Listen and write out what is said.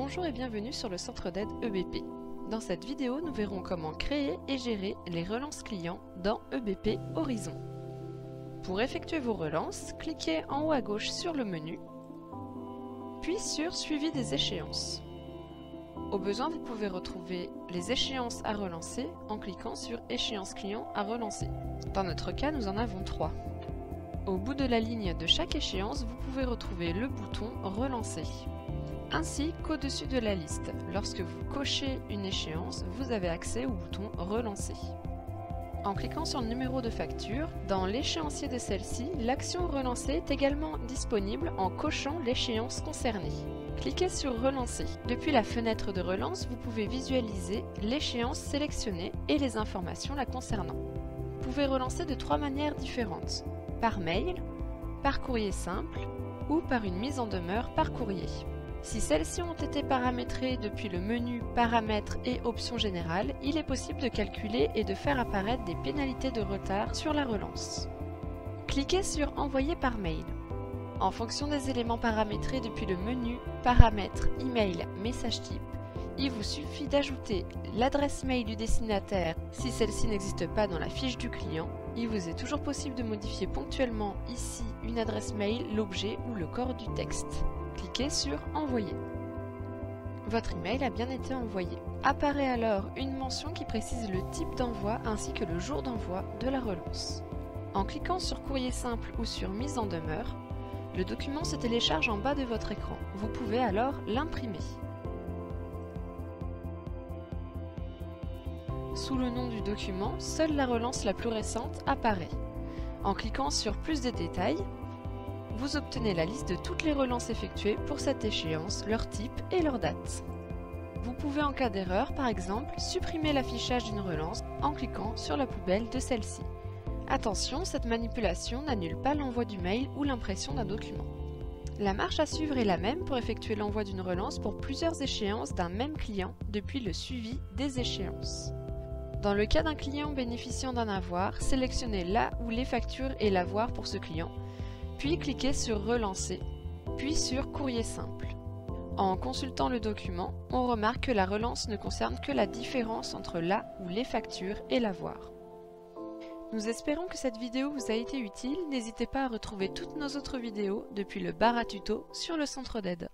Bonjour et bienvenue sur le centre d'aide EBP. Dans cette vidéo, nous verrons comment créer et gérer les relances clients dans EBP Horizon. Pour effectuer vos relances, cliquez en haut à gauche sur le menu, puis sur Suivi des échéances. Au besoin, vous pouvez retrouver les échéances à relancer en cliquant sur Échéance client à relancer. Dans notre cas, nous en avons 3. Au bout de la ligne de chaque échéance, vous pouvez retrouver le bouton Relancer. Ainsi qu'au-dessus de la liste, lorsque vous cochez une échéance, vous avez accès au bouton Relancer. En cliquant sur le numéro de facture, dans l'échéancier de celle-ci, l'action Relancer est également disponible en cochant l'échéance concernée. Cliquez sur Relancer. Depuis la fenêtre de relance, vous pouvez visualiser l'échéance sélectionnée et les informations la concernant. Vous pouvez relancer de 3 manières différentes: par mail, par courrier simple ou par une mise en demeure par courrier. Si celles-ci ont été paramétrées depuis le menu Paramètres et Options générales, il est possible de calculer et de faire apparaître des pénalités de retard sur la relance. Cliquez sur Envoyer par mail. En fonction des éléments paramétrés depuis le menu Paramètres, Email, Message type, il vous suffit d'ajouter l'adresse mail du destinataire si celle-ci n'existe pas dans la fiche du client. Il vous est toujours possible de modifier ponctuellement ici une adresse mail, l'objet ou le corps du texte. Cliquez sur Envoyer. Votre email a bien été envoyé. Apparaît alors une mention qui précise le type d'envoi ainsi que le jour d'envoi de la relance. En cliquant sur Courrier simple ou sur Mise en demeure, le document se télécharge en bas de votre écran. Vous pouvez alors l'imprimer. Sous le nom du document, seule la relance la plus récente apparaît. En cliquant sur Plus de détails, vous obtenez la liste de toutes les relances effectuées pour cette échéance, leur type et leur date. Vous pouvez en cas d'erreur, par exemple, supprimer l'affichage d'une relance en cliquant sur la poubelle de celle-ci. Attention, cette manipulation n'annule pas l'envoi du mail ou l'impression d'un document. La marche à suivre est la même pour effectuer l'envoi d'une relance pour plusieurs échéances d'un même client depuis le suivi des échéances. Dans le cas d'un client bénéficiant d'un avoir, sélectionnez là où les factures et l'avoir pour ce client, puis cliquez sur Relancer, puis sur Courrier simple. En consultant le document, on remarque que la relance ne concerne que la différence entre là où les factures et l'avoir. Nous espérons que cette vidéo vous a été utile. N'hésitez pas à retrouver toutes nos autres vidéos depuis le bar à tuto sur le centre d'aide.